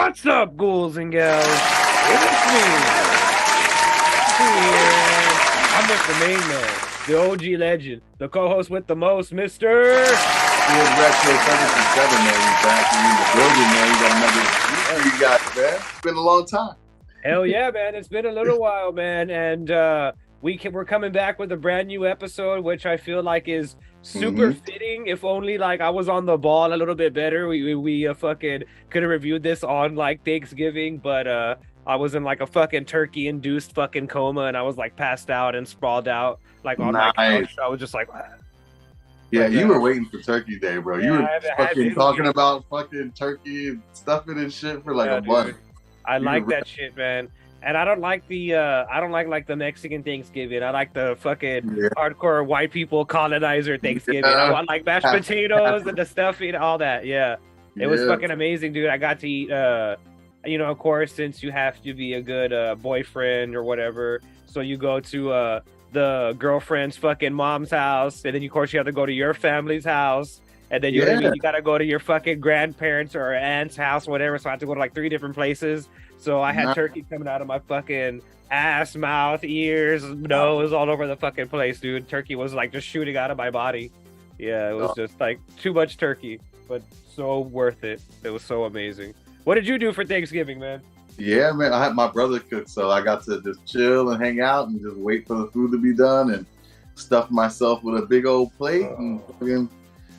What's up, ghouls and gals? It's me. Here. I'm with the main man, the OG legend, the co-host with the most, Mr. Retro 77, man. He's back in the building, man. You got another year you got, man. It's been a long time. Hell yeah, man. It's been a little while, man. And we're coming back with a brand new episode, which I feel like is super fitting. If only like I was on the ball a little bit better, we fucking could have reviewed this on like Thanksgiving, but I was in like a fucking turkey induced fucking coma, and I was like passed out and sprawled out like on my couch. I was just like, yeah, you were waiting for Turkey Day, bro. You were fucking talking about fucking turkey and stuffing and shit for like a month. I like that shit, man. And I don't like like the Mexican Thanksgiving. I like the fucking hardcore white people colonizer Thanksgiving. I want like mashed potatoes and the stuffing, all that. Yeah. It was fucking amazing, dude. I got to eat, of course, since you have to be a good boyfriend or whatever. So you go to the girlfriend's fucking mom's house. And then, of course, you have to go to your family's house. And then you got to go to your fucking grandparents' or aunt's house, whatever. So I had to go to like 3 different places. So I had turkey coming out of my fucking ass, mouth, ears, nose, all over the fucking place, dude. Turkey was like just shooting out of my body. Yeah, it was just like too much turkey, but so worth it. It was so amazing. What did you do for Thanksgiving, man? Yeah, man, I had my brother cook, so I got to just chill and hang out and just wait for the food to be done and stuff myself with a big old plate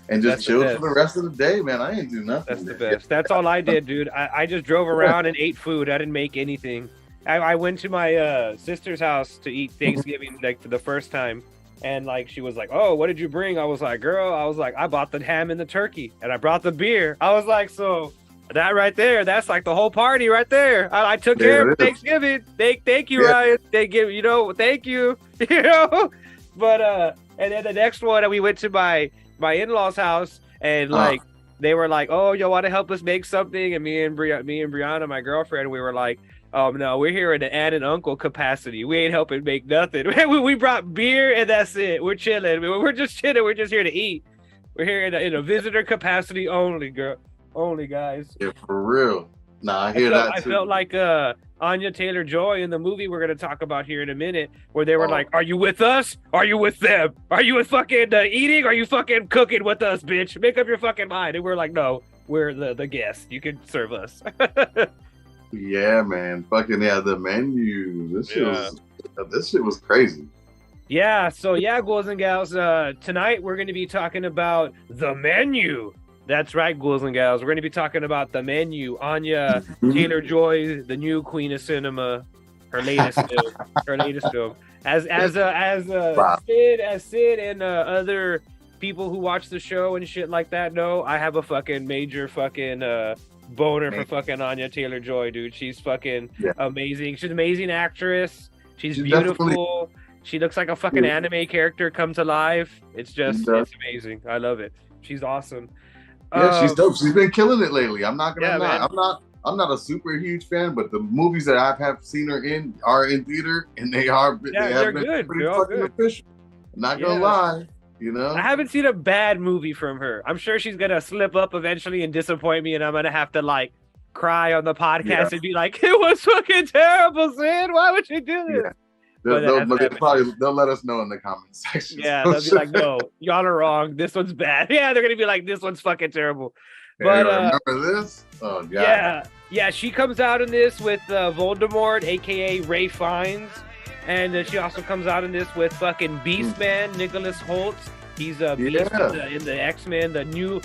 and just chill for the rest of the day, man. I ain't do nothing. That's the best. That's all I did, dude. I just drove around and ate food. I didn't make anything. I went to my sister's house to eat Thanksgiving like for the first time. And like she was like, "Oh, what did you bring?" I was like, "Girl," I bought the ham and the turkey. And I brought the beer. I was like, so that right there, that's like the whole party right there. I took care of Thanksgiving. Thank you, Ryan. Thank you. But and then the next one, we went to my in-laws' house, and like they were like, "Oh, you want to help us make something?" And me and Brianna, my girlfriend, we were like, no, we're here in the aunt and uncle capacity. We ain't helping make nothing. We brought beer and that's it. We're chilling. We're just chilling. We're just here to eat. We're here in a visitor capacity only, girl. Only, guys. Yeah, for real. Nah, I hear that too. I felt like Anya Taylor Joy in the movie we're going to talk about here in a minute, where they were like, "Are you with us? Are you with them? Are you with fucking eating? Are you fucking cooking with us, bitch? Make up your fucking mind." And we're like, "No, we're the guests. You can serve us." Yeah, man. Fucking the menu. This shit was crazy. Yeah, so ghouls and gals, tonight we're going to be talking about the menu. That's right, ghouls and gals. We're going to be talking about the menu. Anya Taylor Joy, the new queen of cinema, her latest film. As Sid and other people who watch the show and shit like that know, I have a fucking major fucking boner for fucking Anya Taylor Joy, dude. She's fucking amazing. She's an amazing actress. She's beautiful. She looks like a fucking anime character come to life. It's amazing. I love it. She's awesome. Yeah, she's dope. She's been killing it lately. I'm not gonna lie. I'm not a super huge fan, but the movies that I have seen her in are in theater, and they're good. Pretty fucking official. Not gonna lie, I haven't seen a bad movie from her. I'm sure she's gonna slip up eventually and disappoint me, and I'm gonna have to like cry on the podcast and be like, "It was fucking terrible, Sid. Why would you do this?" Yeah. They'll let us know in the comment section. Yeah, they'll be like, "No, y'all are wrong. This one's bad." Yeah, they're gonna be like, "This one's fucking terrible." But remember this? Oh god. Yeah. She comes out in this with Voldemort, aka Ray Fiennes, and she also comes out in this with fucking Beastman, Nicholas Hoult. He's a Beast in the X-Men, the new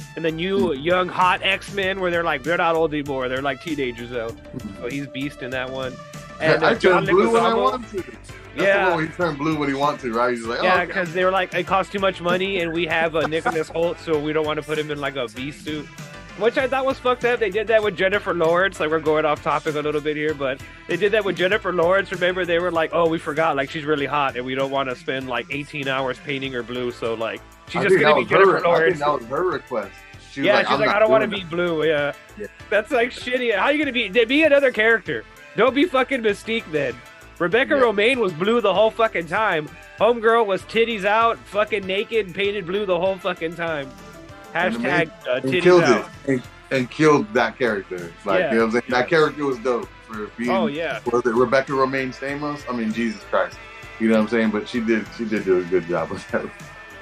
young hot X-Men, where they're not old anymore. They're like teenagers though. So he's Beast in that one. And I turn blue when I want to. That's he turned blue when he wants to, right? He's like, because they were like, it costs too much money, and we have a Nicholas Hoult, so we don't want to put him in like a beast suit, which I thought was fucked up. They did that with Jennifer Lawrence. Like, we're going off topic a little bit here, but they did that with Jennifer Lawrence. Remember, they were like, "Oh, we forgot, like she's really hot, and we don't want to spend like 18 hours painting her blue, so like she's just gonna be Jennifer Lawrence." I think that was her request. She's like, "I don't want to be blue." Yeah, that's like shitty. How are you gonna be another character? Don't be fucking Mystique then. Rebecca Romaine was blue the whole fucking time. Homegirl was titties out, fucking naked, painted blue the whole fucking time. Hashtag titties out. and killed that character. Like, you know what I'm saying? That character was dope for being. Oh yeah. Was it Rebecca Romaine Stamos? I mean, Jesus Christ. You know what I'm saying? But she did do a good job with that.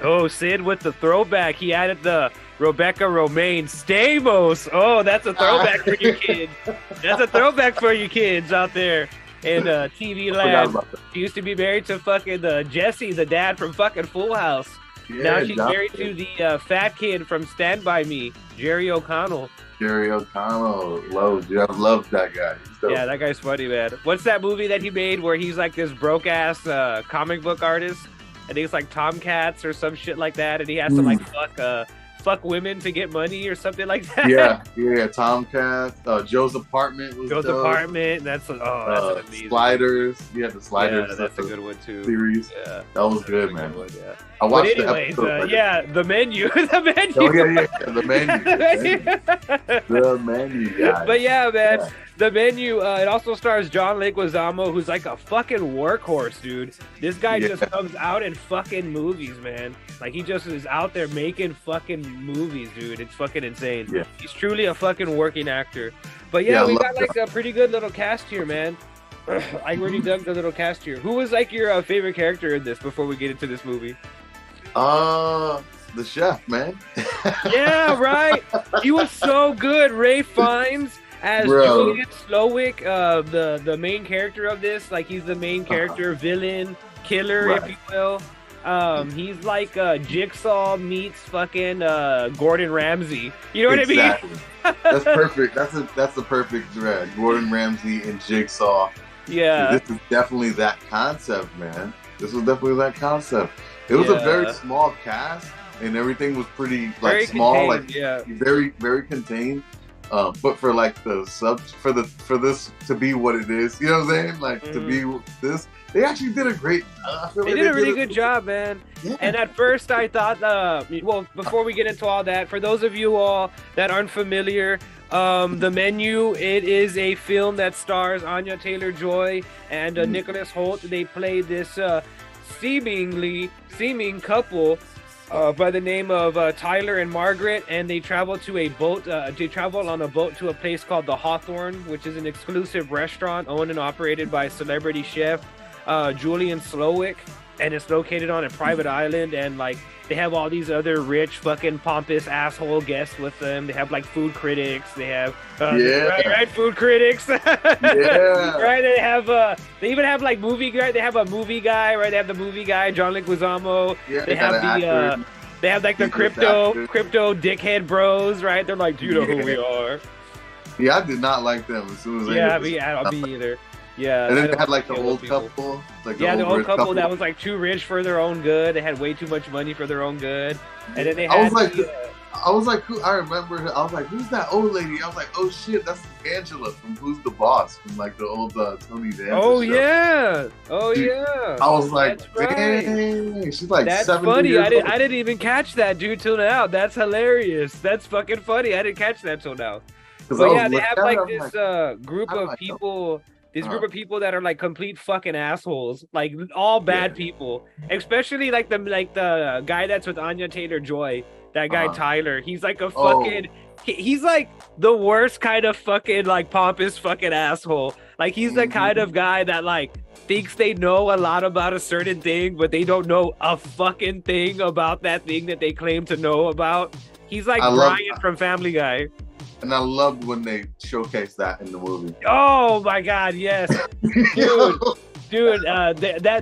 Oh, Sid with the throwback. He added the Rebecca Romaine Stamos. Oh, that's a throwback for you kids. That's a throwback for you kids out there in TV land. She used to be married to fucking Jesse, the dad from fucking Full House. Yeah, now she's married to the fat kid from Stand By Me, Jerry O'Connell. Jerry O'Connell, I love that guy. Yeah, that guy's funny, man. What's that movie that he made where he's like this broke ass comic book artist? I think it's like Tomcats or some shit like that, and he has to like fuck women to get money or something like that. Yeah, Tomcats. Joe's Apartment was Joe's dope. Apartment. That's amazing. Sliders. Yeah, the Sliders. Yeah, that's a good one too. Series. Yeah, that was good, man. One, yeah. I watched the episode. The menu. The menu. The menu, guys. But yeah, man. Yeah. The Menu, it also stars John Leguizamo, who's like a fucking workhorse, dude. This guy just comes out in fucking movies, man. Like, he just is out there making fucking movies, dude. It's fucking insane. Yeah. He's truly a fucking working actor. But yeah, we got like a pretty good little cast here, man. I really dug the little cast here. Who was like your favorite character in this before we get into this movie? The chef, man. Yeah, right. He was so good. Ray Fiennes as Julian Slowik, the main character of this. Like, he's the main character, villain, killer, if you will. He's like Jigsaw meets fucking Gordon Ramsay. You know what I mean? That's perfect. That's the perfect thread. Gordon Ramsay and Jigsaw. Yeah. This is definitely that concept, man. This was definitely that concept. It was a very small cast, and everything was pretty like very small, contained, like very, very contained. But for like for this to be what it is, you know what I'm saying? Like to be this, they actually did a great. They did a really good job, man. Yeah. And at first, I thought, well, before we get into all that, for those of you all that aren't familiar, The Menu, it is a film that stars Anya Taylor Joy and Nicholas Hoult. They play this seeming couple by the name of Tyler and Margaret, and they travel to a boat. They travel on a boat to a place called the Hawthorne, which is an exclusive restaurant owned and operated by celebrity chef Julian Slowik, and it's located on a private island. And like, they have all these other rich, fucking pompous asshole guests with them. They have like food critics. They have food critics. Right. They have they even have like movie guy. They have a movie guy. Right. They have the movie guy, John Leguizamo. Yeah, they have the they have like the crypto dickhead bros. Right. They're like, do you know who we are? Yeah, I did not like them as soon as me either. Yeah, and then they had like the old couple. Like the old couple that was like too rich for their own good. They had way too much money for their own good. And then they had I was like, who? I remember. I was like, who's that old lady? I was like, oh shit, that's Angela from Who's the Boss, from like the old Tony Danza show. Yeah. I was like, dang, she's like, that's 70 funny. years old. I didn't even catch that, dude, till now. That's hilarious. That's fucking funny. I didn't catch that till now. But yeah, they have like this group of people. This group of people that are like complete fucking assholes, like all bad people. Especially like the guy that's with Anya Taylor Joy, that guy Tyler. He's like a fucking, he's like the worst kind of fucking like pompous fucking asshole. Like, he's the kind of guy that like thinks they know a lot about a certain thing, but they don't know a fucking thing about that thing that they claim to know about. He's like Brian from Family Guy. And I loved when they showcased that in the movie. Oh my God, yes, dude.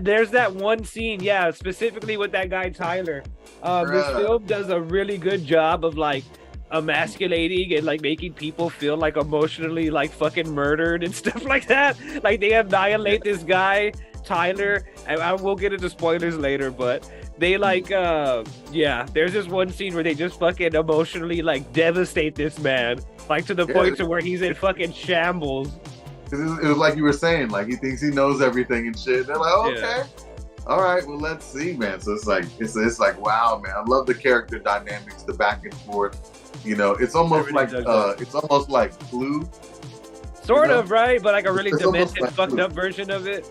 There's that one scene, specifically with that guy Tyler. This film does a really good job of like emasculating and like making people feel like emotionally like fucking murdered and stuff like that. Like, they annihilate this guy Tyler. I will get into spoilers later, but they like there's this one scene where they just fucking emotionally like devastate this man, like to the point to where he's in fucking shambles. It was like you were saying, like, he thinks he knows everything and shit. They're like, okay, all right, well, let's see, man. So it's like wow, man. I love the character dynamics, the back and forth. You know, it's almost like Clue. Sort of, right? But like a really demented, fucked up version of it.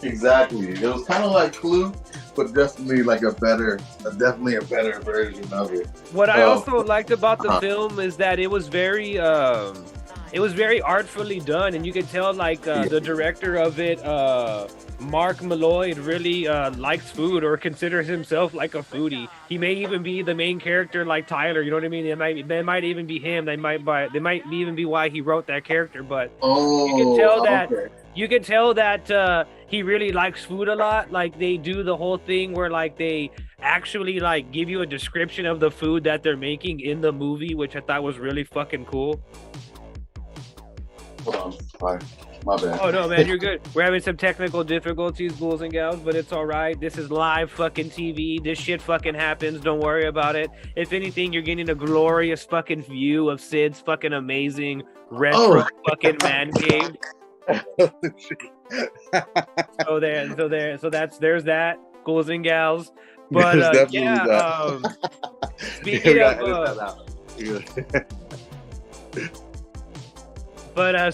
Exactly. It was kind of like Clue, but definitely like definitely a better version of it. What I also liked about the film is that it was very artfully done, and you could tell like the director of it, Mark Malloy, really likes food or considers himself like a foodie. He may even be the main character like Tyler, you know what I mean? They might even be him. They might even be why he wrote that character, but you can tell that he really likes food a lot. Like they do the whole thing where like they actually like give you a description of the food that they're making in the movie, which I thought was really fucking cool. Hold on, sorry. My bad. Oh no, man, you're good. We're having some technical difficulties, ghouls and gals, but it's all right. This is live fucking TV. This shit fucking happens. Don't worry about it. If anything, you're getting a glorious fucking view of Sid's fucking amazing retro fucking man cave. There's that, ghouls and gals. But speaking of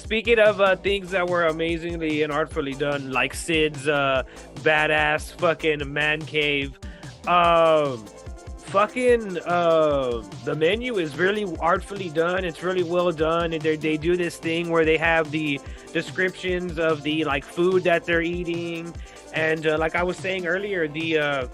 speaking of things that were amazingly and artfully done, like Sid's badass fucking man cave, the menu is really artfully done. It's really well done, and they do this thing where they have the descriptions of the like food that they're eating, and like I was saying earlier, the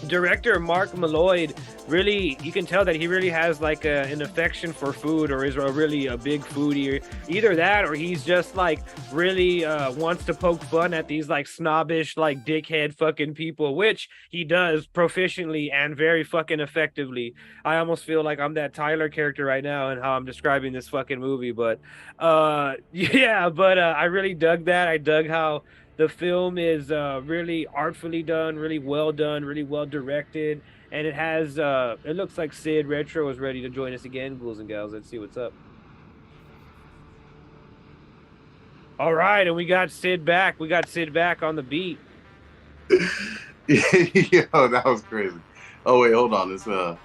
director Mark Malloy, really, you can tell that he really has like an affection for food, or is really a big foodie. Either that, or he's just like really wants to poke fun at these like snobbish, like dickhead fucking people, which he does proficiently and very fucking effectively. I almost feel like I'm that Tyler character right now and how I'm describing this fucking movie, but I really dug that. I dug how the film is really artfully done, really well directed, and it has it looks like Sid Retro is ready to join us again, ghouls and gals. Let's see what's up. All right, and we got Sid back. We got Sid back on the beat. Yo, that was crazy. Oh wait, hold on. It's Oh,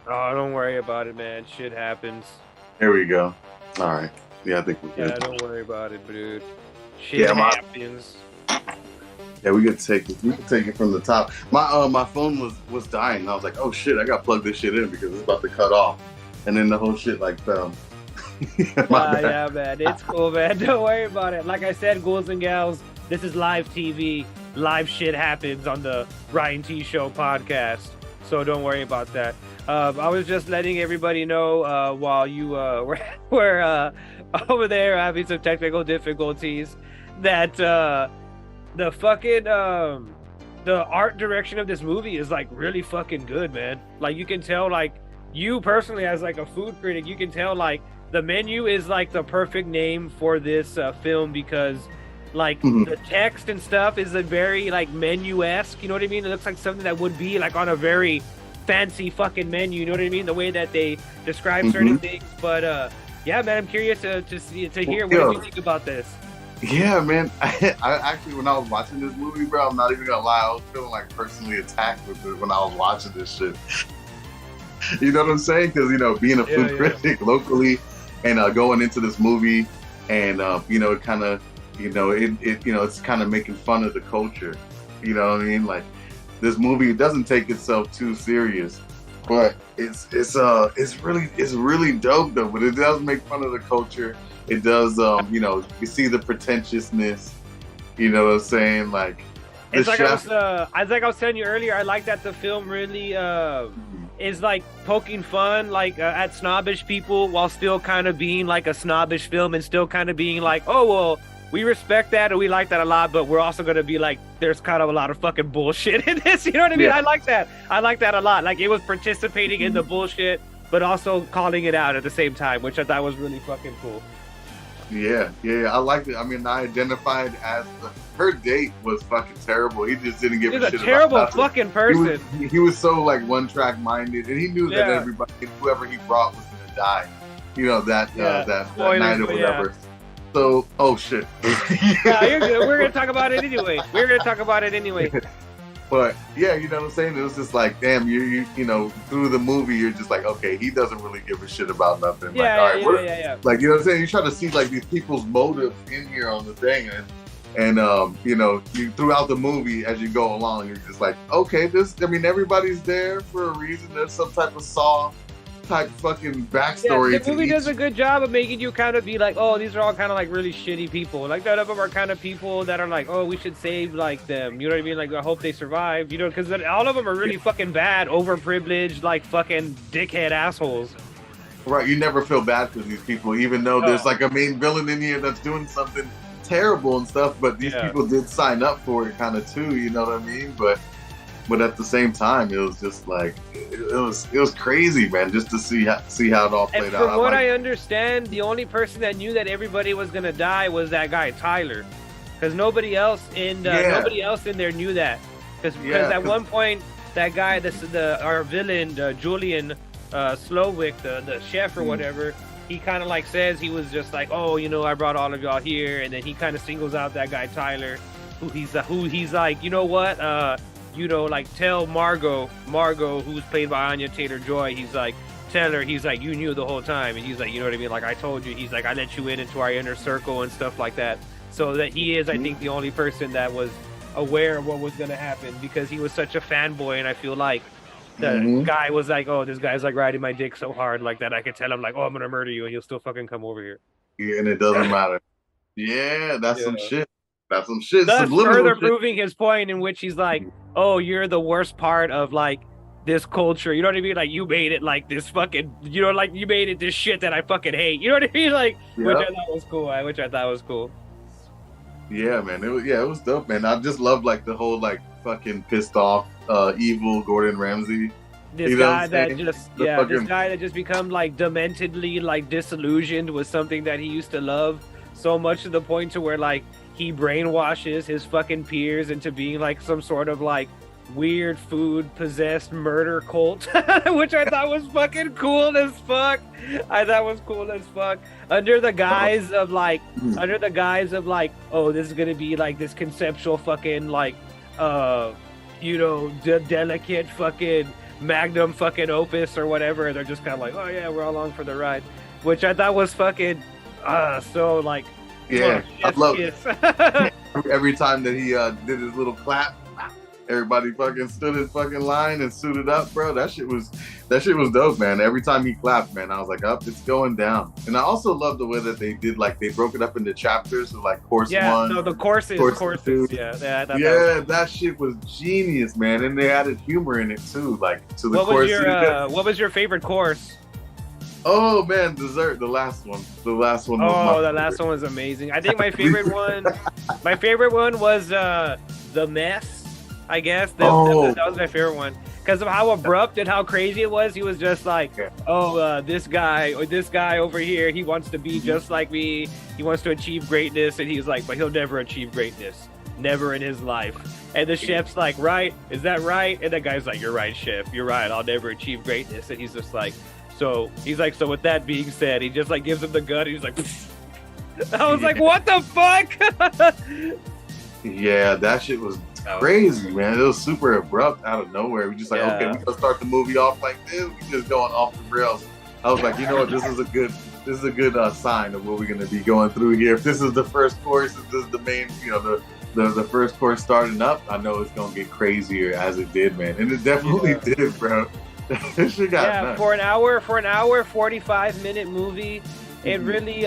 don't worry about it, man. Shit happens. Here we go. All right. Yeah, I think we're good. Yeah, don't worry about it, dude. Shit happens. Yeah, we could take it. We could take it from the top. My phone was dying. And I was like, oh shit, I gotta plug this shit in because it's about to cut off. And then the whole shit like fell. Yeah, man. It's cool, man. Don't worry about it. Like I said, ghouls and gals, this is live TV. Live shit happens on the Ryan.T Show podcast. So don't worry about that. I was just letting everybody know while you were over there having some technical difficulties that the fucking the art direction of this movie is like really fucking good, man. Like you can tell, like you personally as like a food critic, you can tell like the menu is like the perfect name for this film, because like the text and stuff is a very like menu-esque, you know what I mean? It looks like something that would be like on a very fancy fucking menu, you know what I mean? The way that they describe certain things. But yeah, man, I'm curious to hear what you think about this. Yeah, man. I actually, when I was watching this movie, bro, I'm not even gonna lie, I was feeling like personally attacked with it when I was watching this shit. You know what I'm saying? Because, you know, being a food critic locally and going into this movie and, you know, it kind of, you know, it's kind of making fun of the culture. You know what I mean? Like, this movie doesn't take itself too serious, but it's really dope though. But it does make fun of the culture. It does, you know, you see the pretentiousness. You know what I'm saying? Like, it's like I was telling you earlier. I like that the film really is like poking fun like at snobbish people while still kind of being like a snobbish film and still kind of being like, oh well, we respect that and we like that a lot, but we're also gonna be like, there's kind of a lot of fucking bullshit in this. You know what I mean? Yeah. I like that a lot. Like it was participating in the bullshit, but also calling it out at the same time, which I thought was really fucking cool. Yeah, I liked it. I mean, I identified as her date was fucking terrible. He just didn't give a shit about nothing. He's a terrible fucking person. He was so like one track minded, and he knew that everybody, whoever he brought, was gonna die. You know that night or whatever. Yeah. So, oh shit. Yeah, you're good. We're gonna talk about it anyway. But yeah, you know what I'm saying? It was just like, damn, you know, through the movie, you're just like, okay, he doesn't really give a shit about nothing. Yeah, like, all right, yeah. Like, you know what I'm saying? You try to see like these people's motives in here on the thing, And throughout the movie, as you go along, you're just like, okay, everybody's there for a reason. There's some type of Saw type fucking backstory. Yeah, the movie does a good job of making you kind of be like, oh, these are all kind of like really shitty people. Like none of them are kind of people that are like, oh, we should save like them. You know what I mean? Like I hope they survive. You know, because all of them are really fucking bad, overprivileged, like fucking dickhead assholes. Right, you never feel bad for these people, even though there's like a main villain in here that's doing something terrible and stuff. But these people did sign up for it, kind of too. You know what I mean? But at the same time, it was just like it was crazy, man, just to see how it all played out. And from what I understand, the only person that knew that everybody was gonna die was that guy Tyler, because nobody else in there knew that. Because at one point that guy, our villain Julian Slowick, the chef or whatever, he kind of like says he was just like, oh, I brought all of y'all here, and then he kind of singles out that guy Tyler, who he's like, you know what, like tell Margot, who's played by Anya Taylor Joy, he's like, tell her, he's like, you knew the whole time, and he's like, you know what I mean, like I told you, he's like, I let you into our inner circle and stuff like that. So that he is, I think, the only person that was aware of what was going to happen, because he was such a fanboy, and I feel like the guy was like, oh, this guy's like riding my dick so hard like that I could tell him like, oh, I'm gonna murder you, and he'll still fucking come over here. Yeah, and it doesn't matter. Yeah, that's some shit. That's some shit. Thus further proving his point, in which he's like, oh, you're the worst part of like this culture. You know what I mean? Like you made it like this fucking, like you made it this shit that I fucking hate. You know what I mean? Like, which I thought was cool. Yeah, man. It was dope, man. I just love like the whole like fucking pissed off, evil Gordon Ramsay. This guy that just become like dementedly like disillusioned with something that he used to love so much, to the point to where like he brainwashes his fucking peers into being like some sort of like weird food possessed murder cult, which I thought was fucking cool as fuck. Under the guise of like, oh, this is gonna be like this conceptual fucking like, delicate fucking magnum fucking opus or whatever. They're just kind of like, oh yeah, we're all along for the ride, which I thought was fucking, so like, yeah, I love it. Every time that he did his little clap, everybody fucking stood in fucking line and suited up, bro. That shit was dope, man. Every time he clapped, man, I was like, it's going down. And I also love the way that they did, like, they broke it up into chapters, so like course one. Yeah, no, the courses. Two. Yeah, that shit was genius, man. And they added humor in it too, like to the course. What was your favorite course? Oh man, dessert, the last one. The last one was amazing. I think my favorite one was the mess. I guess that was my favorite one, because of how abrupt and how crazy it was. He was just like, oh, this guy over here, he wants to be just like me. He wants to achieve greatness, and he's like, but he'll never achieve greatness, never in his life. And the chef's like, right? Is that right? And the guy's like, you're right, chef. You're right. I'll never achieve greatness. And he's just like, so with that being said, he just like gives him the gun. And he's like, I was like, what the fuck? Yeah, that shit was crazy, man. It was super abrupt out of nowhere. We just like, okay, we're gonna start the movie off like this. We just going off the rails. I was like, you know what, this is a good sign of what we're gonna be going through here. If this is the first course, if this is the main, the first course starting up, I know it's gonna get crazier as it did, man. And it definitely did, bro. This shit got nuts. For an hour 45-minute movie. It really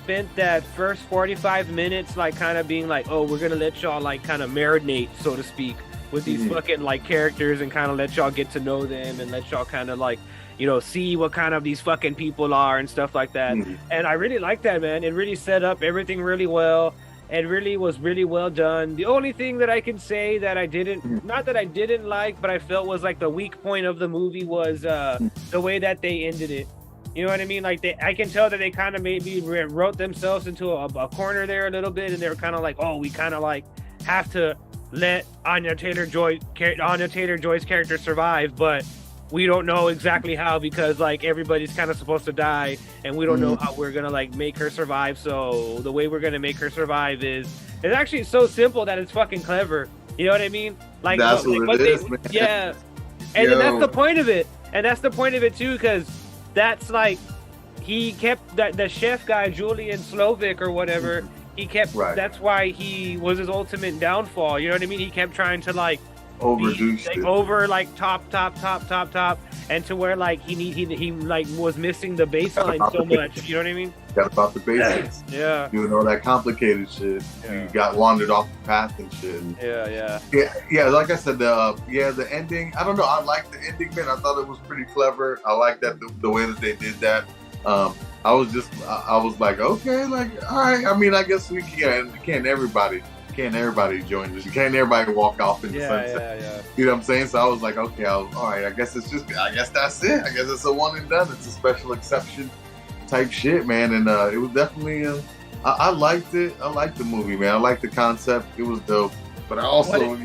spent that first 45 minutes like kind of being like, oh, we're gonna let y'all like kind of marinate, so to speak, with these fucking like characters, and kind of let y'all get to know them, and let y'all kind of like, see what kind of these fucking people are and stuff like that. And I really like that, man. It really set up everything really well. It really was really well done. The only thing that I can say that I didn't, not that I didn't like, but I felt was like the weak point of the movie was the way that they ended it. You know what I mean? Like I can tell that they kind of maybe wrote themselves into a corner there a little bit, and they were kind of like, oh, we kind of like have to let Anya Taylor Joy's character survive, but we don't know exactly how, because like everybody's kind of supposed to die, and we don't know how we're gonna like make her survive. So the way we're gonna make her survive it's actually so simple that it's fucking clever. You know what I mean? Like that's what it is, man. Yeah, and then that's the point of it, and that's the point of it too, because that's like he kept the chef guy Julian Slowick or whatever. He kept. Right. That's why he was his ultimate downfall. You know what I mean? He kept trying to like overdo like, over like top, and to where like he like was missing the baseline so much. You know what I mean? Got about the basics. Yeah. Doing all that complicated shit. Yeah. You got wandered off the path and shit. And yeah. Like I said, the ending. I don't know. I like the ending, man. I thought it was pretty clever. I like that the way that they did that. I was like, okay, like, all right. I mean, I guess we can't everybody join this. You can't everybody walk off in the sunset. Yeah. You know what I'm saying? So I was like, okay, all right. I guess that's it. I guess it's a one and done. It's a special exception type shit, man. And it was definitely. I liked it. I liked the movie, man. I liked the concept. It was dope. But I also,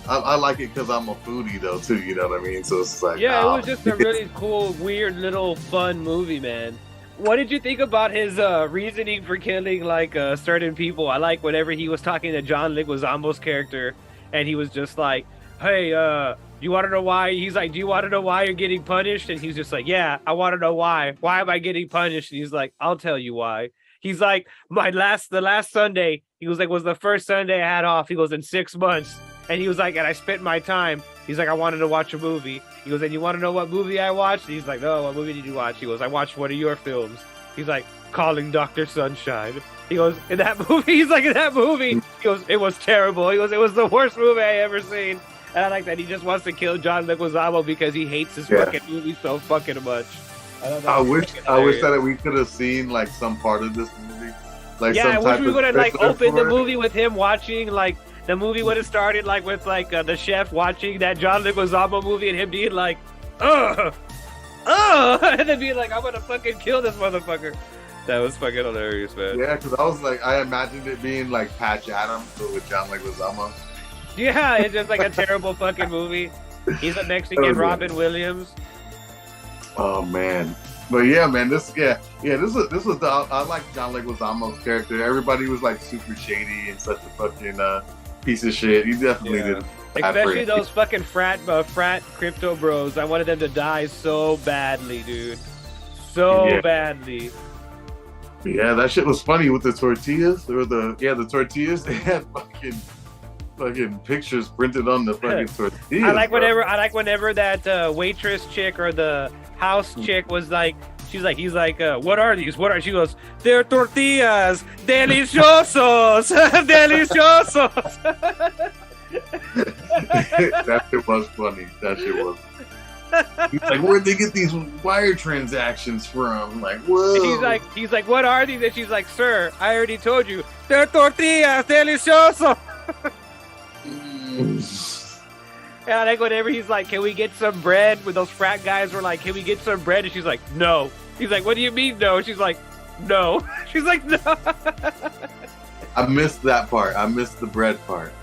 I like it because I'm a foodie though too. You know what I mean? So it's like, it was just a really cool, weird little fun movie, man. What did you think about his reasoning for killing like certain people? I like whenever he was talking to John Leguizamo's character, and he was just like, "Hey, do you want to know why?" He's like, "Do you want to know why you're getting punished?" And he's just like, "Yeah, I want to know why. Why am I getting punished?" And he's like, "I'll tell you why." He's like, the last Sunday," he was like, "was the first Sunday I had off." He goes, "in 6 months." And he was like, "and I spent my time." He's like, "I wanted to watch a movie." He goes, "and you want to know what movie I watched?" And he's like, "No, what movie did you watch?" He goes, "I watched one of your films." He's like, "Calling Dr. Sunshine." He goes, "In that movie?" He's like, "In that movie." He goes, "It was terrible." He goes, "It was the worst movie I ever seen." And I like that he just wants to kill John Leguizamo because he hates his fucking movie so fucking much. I wish that we could have seen like some part of this movie. Like, I wish we would have like opened the movie with him watching like. The movie would have started like with like the chef watching that John Leguizamo movie and him being like, and then being like, "I'm gonna fucking kill this motherfucker." That was fucking hilarious, man. Yeah, because I was like, I imagined it being like Patch Adams but with John Leguizamo. Yeah, it's just like a terrible fucking movie. He's a Mexican Robin Williams. Oh man. But yeah, man, this was I like John Leguizamo's character. Everybody was like super shady and such a fucking piece of shit. He definitely did. Especially those fucking frat crypto bros. I wanted them to die so badly, dude. So badly. Yeah, that shit was funny with the tortillas. The tortillas. They had fucking pictures printed on the fucking tortillas. I like whenever that waitress chick or the house chick was like, he's like, "What are these? What are?" She goes, "They're tortillas, deliciosos, deliciosos." That shit was funny. He's like, "Where'd they get these wire transactions from?" I'm like, whoa. And he's like, "What are these?" And she's like, "Sir, I already told you, they're tortillas, deliciosos." And I like whenever he's like, "Can we get some bread?" When those frat guys were like, "Can we get some bread?" And she's like, "No." He's like, "What do you mean no?" And she's like, "No." She's like, "No." I missed that part. I missed the bread part.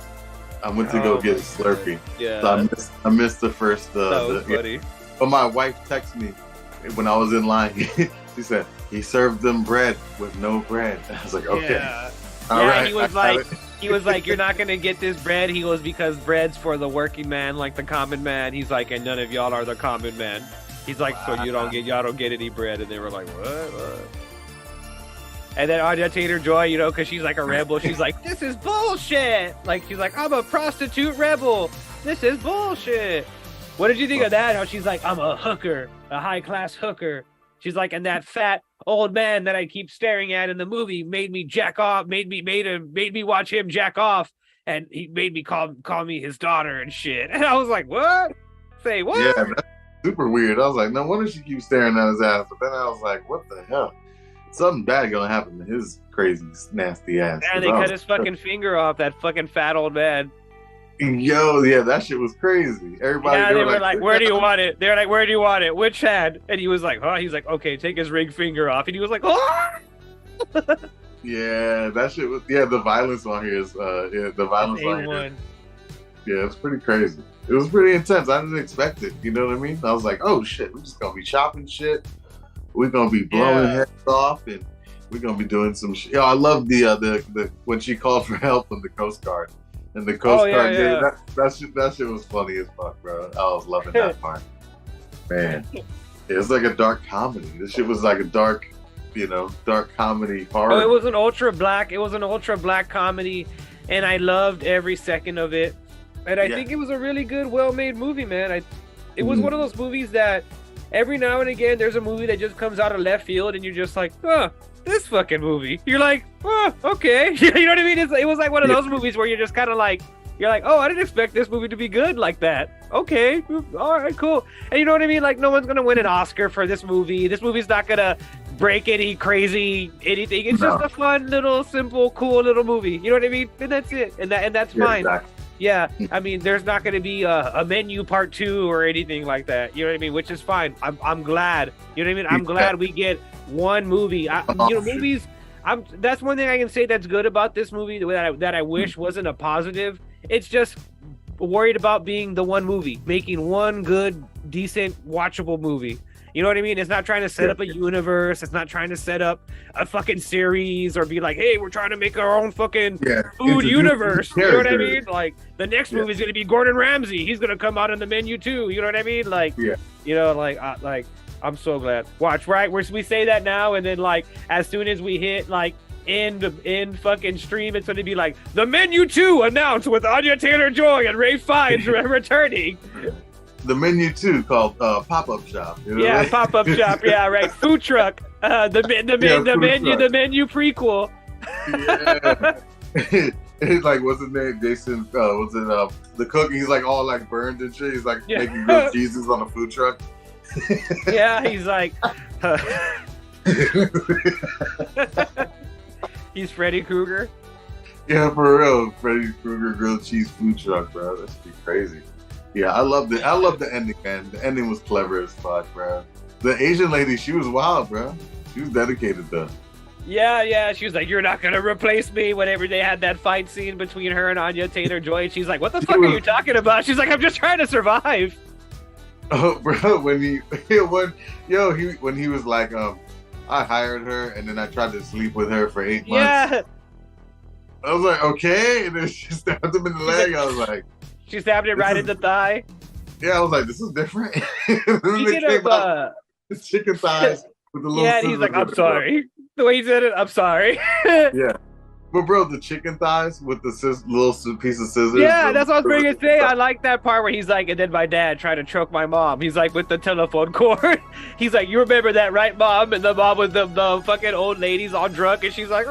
I went to go get Slurpee. Yeah. So I missed the first. That was funny. But my wife texted me when I was in line. She said he served them bread with no bread. I was like, okay. Yeah. All right. He was like, "You're not gonna get this bread." He goes, "Because bread's for the working man, like the common man." He's like, "And none of y'all are the common man." He's like, "So y'all don't get any bread." And they were like, "What?" And then Anya Taylor Joy, because she's like a rebel, she's like, "This is bullshit." Like, she's like, "I'm a prostitute rebel. This is bullshit." What did you think of that? How she's like, "I'm a hooker, a high class hooker." She's like, "And that fat old man that I keep staring at in the movie made me jack off, made me watch him jack off, and he made me call me his daughter and shit." And I was like, "What? Say what?" Yeah, that's super weird. I was like, no wonder she keeps staring at his ass. But then I was like, what the hell? Something bad gonna happen to his crazy, nasty ass. And they cut his fucking finger off, that fucking fat old man. Yo, yeah, that shit was crazy. Everybody, they were like, "Where do you want it?" They're like, "Where do you want it? Which hand?" And he was like, "Oh," he's like, "Okay, take his ring finger off." And he was like, "Oh!" Yeah, that shit was. Yeah, the violence on here is. The violence on here. Yeah, it's pretty crazy. It was pretty intense. I didn't expect it. You know what I mean? I was like, "Oh shit, we're just gonna be chopping shit. We're gonna be blowing heads off, and we're gonna be doing some shit." Yo, I love the when she called for help from the Coast Guard. And the Coast Guard did it. That shit was funny as fuck, bro. I was loving that part. Man. Yeah, it's like a dark comedy. This shit was like a dark dark comedy horror. Oh, it was an ultra black comedy, and I loved every second of it. And I think it was a really good, well-made movie, man. It was one of those movies that every now and again there's a movie that just comes out of left field, and you're just like, oh, this fucking movie. You're like, oh, okay. You know what I mean? It was like one of those movies where you're just kind of like, you're like, oh, I didn't expect this movie to be good like that. Okay, all right, cool. And you know what I mean? Like, no one's gonna win an Oscar for this movie. This movie's not gonna break any crazy anything. It's just a fun little, simple, cool little movie. You know what I mean? And that's it. And that's fine. Exactly. Yeah, I mean, there's not going to be a Menu Part 2 or anything like that. You know what I mean? Which is fine. I'm glad. You know what I mean? I'm glad we get one movie. Movies. That's one thing I can say that's good about this movie that I wish wasn't a positive. It's just worried about being the one movie, making one good, decent, watchable movie. You know what I mean? It's not trying to set up a universe. It's not trying to set up a fucking series or be like, hey, we're trying to make our own fucking food universe. You know what I mean? Like, the next movie is going to be Gordon Ramsay. He's going to come out in the Menu too. You know what I mean? Like, I'm so glad. Watch, right? We say that now, and then, like, as soon as we hit, like, end fucking stream, it's going to be like, the Menu 2 announced with Anya Taylor Joy and Ray Fiennes returning. The Menu 2 called Pop-Up Shop. You know Pop-Up Shop. Yeah, right. Food truck. The Menu prequel. Yeah. It's like, what's his name? Jason. The cook? He's like all like burned and shit. He's like making grilled cheeses on a food truck. Yeah, he's like. He's Freddy Krueger. Yeah, for real. Freddy Krueger grilled cheese food truck, bro. That's pretty crazy. Yeah, I loved it. I loved the ending, man. The ending was clever as fuck, bro. The Asian lady, she was wild, bro. She was dedicated, though. Yeah. She was like, you're not going to replace me. Whenever they had that fight scene between her and Anya Taylor Joy, and she's like, what the fuck are you talking about? She's like, I'm just trying to survive. Oh, bro, when he was like, I hired her, and then I tried to sleep with her for 8 months. Yeah. I was like, okay. And then she stabbed him in the leg. I was like, she stabbed it right in the thigh. Yeah, I was like, this is different. Speaking of chicken thighs with the little and he's like, I'm sorry. The way he said it, I'm sorry. Yeah. But bro, the chicken thighs with the little piece of scissors. Yeah, that's what I was going to say. I like that part where he's like, and then my dad tried to choke my mom. He's like, with the telephone cord. He's like, you remember that, right, Mom? And the mom with the fucking old ladies all drunk, and she's like,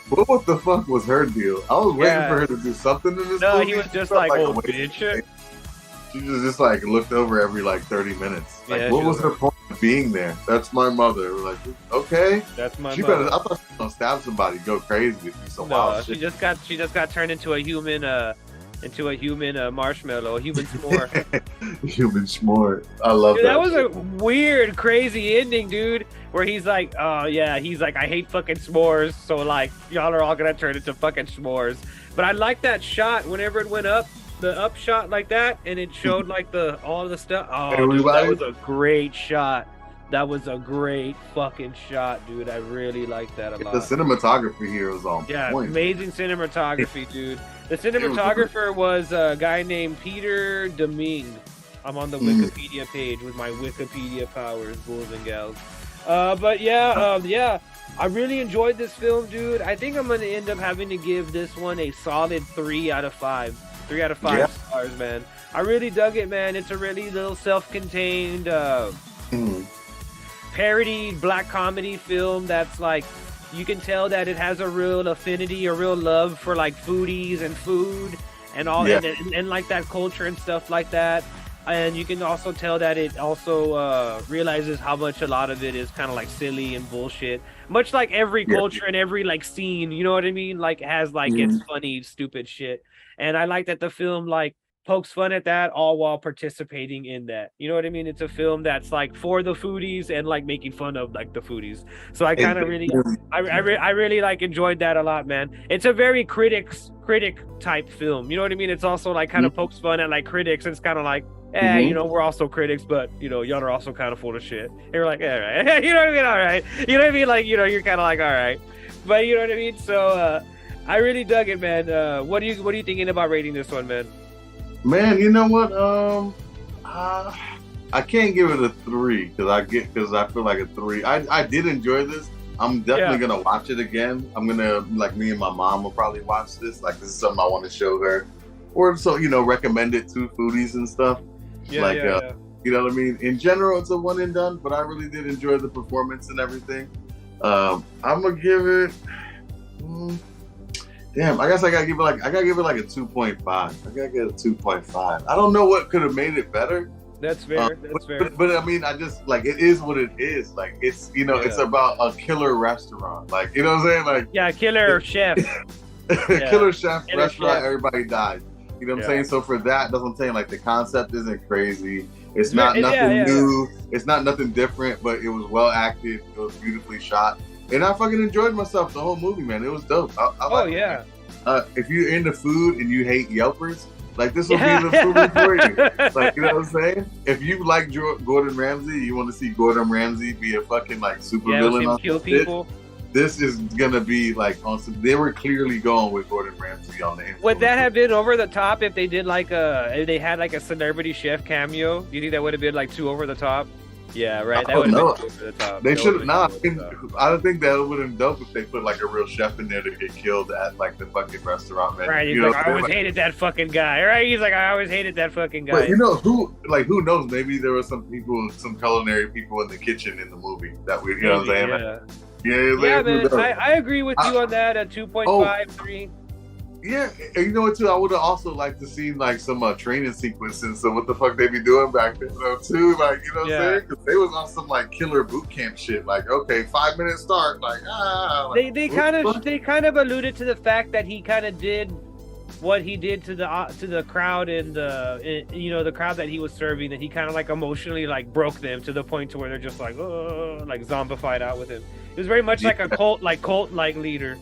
what the fuck was her deal? I was waiting for her to do something in this movie. No, he was just like, oh, bitch. She just like looked over every like 30 minutes. Like, what was her point of being there? That's my mother. We're like, okay. That's my mother. I thought she was gonna stab somebody, go crazy, do some wild shit. She just got turned into a human marshmallow, a human s'more. Human s'more. I love that. That was a weird, crazy ending, dude. Where he's like, oh yeah, he's like, I hate fucking s'mores, so like, y'all are all gonna turn into fucking s'mores. But I like that shot whenever it went up, the up shot like that, and it showed like all the stuff. Oh, dude, that was a great shot. That was a great fucking shot, dude. I really like that a lot. The cinematography here was on point. Amazing cinematography, dude. The cinematographer was a guy named Peter Domingue. I'm on the Wikipedia page with my Wikipedia powers, bulls and gals. But yeah, I really enjoyed this film, dude. I think I'm gonna end up having to give this one a solid 3 out of 5. 3 out of 5 stars, man. I really dug it, man. It's a really little self-contained parody black comedy film that's like, you can tell that it has a real affinity, a real love for like foodies and food and all and like that culture and stuff like that. And you can also tell that it also realizes how much a lot of it is kind of like silly and bullshit, much like every culture and every like scene, you know what I mean, like has like its funny stupid shit. And I like that the film like pokes fun at that all while participating in that, you know what I mean. It's a film that's like for the foodies and like making fun of like the foodies. So I kind of really I really like enjoyed that a lot, man. It's a very critic type film, you know what I mean. It's also like kind of pokes fun at like critics, and it's kind of like, you know, we're also critics, but you know, y'all are also kind of full of shit. And you're like, all right. You know what I mean? All right. You know what I mean? Like, you know, you're kind of like, all right. But you know what I mean? So I really dug it, man. What are you thinking about rating this one, man? Man, you know what? I I can't give it a 3 because I feel like a 3. I did enjoy this. I'm definitely gonna watch it again. I'm gonna me and my mom will probably watch this. Like this is something I want to show her, or so recommend it to foodies and stuff. You know what I mean? In general, it's a one and done, but I really did enjoy the performance and everything. I'm gonna give it. Damn, I guess I gotta give it like a 2.5. I gotta get a 2.5. I don't know what could have made it better. That's fair. But I mean, I just it is what it is. Like it's it's about a killer restaurant. Like you know what I'm saying? Like killer chef. Killer chef restaurant. Everybody died. You know what I'm saying? So for that, that's what I'm saying. Like the concept isn't crazy. It's not nothing new. It's not nothing different. But it was well acted. It was beautifully shot. And I fucking enjoyed myself the whole movie, man. It was dope. If you're into food and you hate Yelpers, like this will be the movie for you. Like you know what I'm saying? If you like Gordon Ramsay, you want to see Gordon Ramsay be a fucking super villain on kill people. This is gonna be they were clearly going with Gordon Ramsay on the. Would that have been over the top if they did if they had a celebrity chef cameo? Do you think that would have been too over the top? Yeah, right. That would have been over the top. They should have not. I don't think that would have been dope if they put a real chef in there to get killed at the fucking restaurant menu. Right. He's I always hated that fucking guy. Right. He's I always hated that fucking guy. But who knows? Maybe there were some culinary people in the kitchen in the movie that we, you know what I'm saying? Yeah, man. I agree with you on that at 2.5, 3. Yeah, and you know what too? I would have also liked to see some training sequences. So what the fuck they be doing back then too? You know what I'm saying? Because they was on some killer boot camp shit. Okay, 5 minute start. They kind of alluded to the fact that he kind of did what he did to the crowd and the crowd that he was serving. That he kind of emotionally broke them to the point to where they're just zombified out with him. It was very much like a cult leader.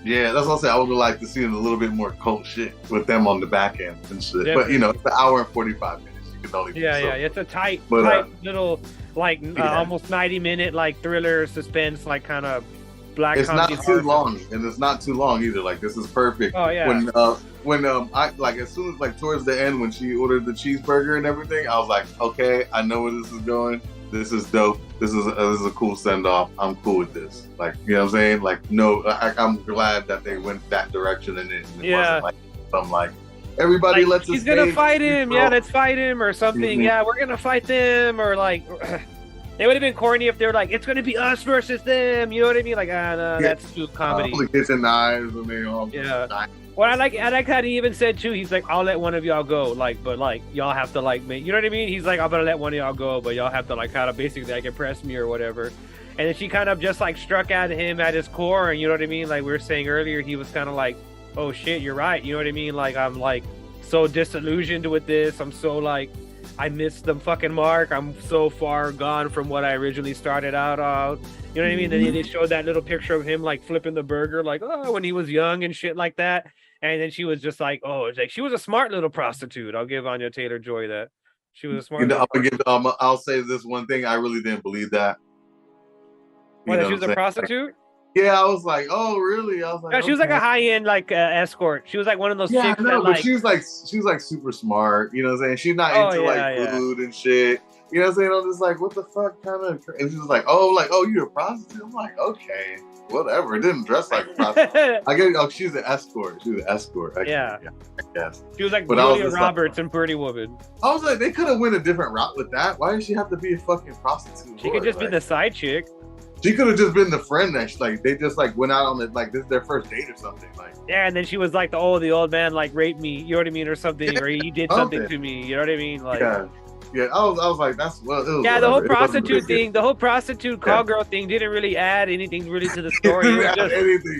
Yeah, that's what I'm saying. I would have liked to see a little bit more cult shit with them on the back end and shit. Definitely. But it's an hour and 45 minutes. You can only it's a tight little almost 90-minute thriller suspense kind of black. It's not too long, and it's not too long either. This is perfect. Oh yeah. When I as soon as towards the end when she ordered the cheeseburger and everything, I was like, okay, I know where this is going. This is dope. This is a cool send off. I'm cool with this. You know what I'm saying? No, I'm glad that they went that direction and it wasn't I'm everybody let's. He's gonna fight him. Yeah, let's fight him or something. Yeah, we're gonna fight them or it would have been corny if they were it's gonna be us versus them. You know what I mean? No, that's too comedy. The kitchen knives and they all. Yeah. Well, I like how he even said too. He's I'll let one of y'all go, but y'all have to make. You know what I mean? He's I'm gonna let one of y'all go, but y'all have to kind of basically impress me or whatever. And then she kind of just struck at him at his core, and you know what I mean? We were saying earlier, he was kind of oh shit, you're right. You know what I mean? I'm so disillusioned with this. I'm so I missed the fucking mark. I'm so far gone from what I originally started out on. You know what I mean? And then they showed that little picture of him flipping the burger, when he was young and shit like that. And then she was just she was a smart little prostitute. I'll give Anya Taylor Joy that. She was a smart. I'll say this one thing. I really didn't believe that. What? She was a prostitute? Yeah, I was oh really? I was no, she was a high-end escort. She was one of those chicks but she was super smart. You know what I'm saying? She's not into food and shit. You know what I'm saying? I'm just what the fuck kind of? And she was oh, you're a prostitute? I'm okay, whatever. It didn't dress like a prostitute. I get she's an escort. She was an escort. I guess. She was Julia Roberts in Pretty Woman. I was they could have went a different route with that. Why does she have to be a fucking prostitute? She could just be the side chick. She could have just been the friend that they just went out on it this is their first date or something yeah, and then she was the old man raped me, you know what I mean, or something, or he did something to me, you know what I mean, yeah. I was that's well. Yeah, the whole prostitute thing, the whole prostitute call girl thing didn't really add anything really to the story.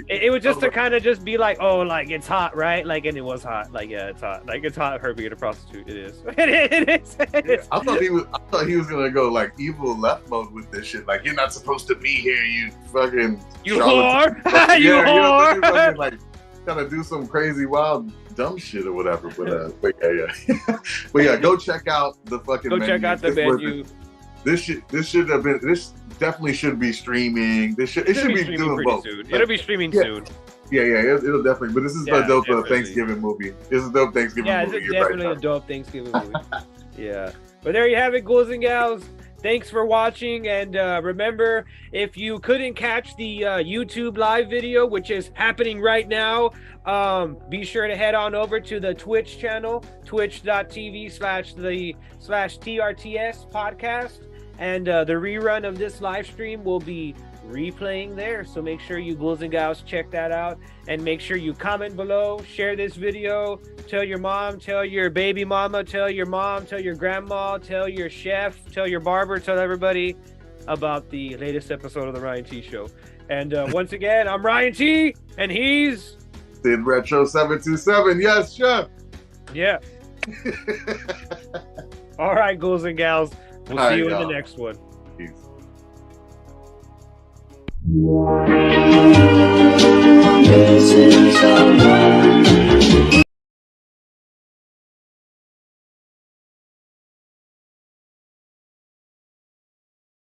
It was just to kind of just be it's hot, right? And it was hot. It's hot. It's hot her being a prostitute. It is. It is. I thought he was gonna go evil left mode with this shit. You're not supposed to be here, you fucking. You whore. You whore. Kind of do some crazy wild dumb shit or whatever, but yeah, go check out the fucking. Go check out the menu. This definitely should be streaming. It should be doing both. Soon. It'll be streaming soon. Yeah, it'll definitely. But this is a dope Thanksgiving movie. This is a dope Thanksgiving movie. Yeah, it's definitely a dope Thanksgiving movie. Yeah. But there you have it, ghouls and gals. Thanks for watching, and remember, if you couldn't catch the YouTube live video, which is happening right now, be sure to head on over to the Twitch channel, twitch.tv/TRTS Podcast, and the rerun of this live stream will be replaying there. So make sure you ghouls and gals check that out, and make sure you comment below, share this video, tell your mom, tell your baby mama, tell your mom, tell your grandma, tell your chef, tell your barber, tell everybody about the latest episode of the Ryan.T Show. And once again, I'm Ryan.T, and he's Sid Retro 727. Yes, chef. Yeah. All right, ghouls and gals, we'll see you in the next one. Peace.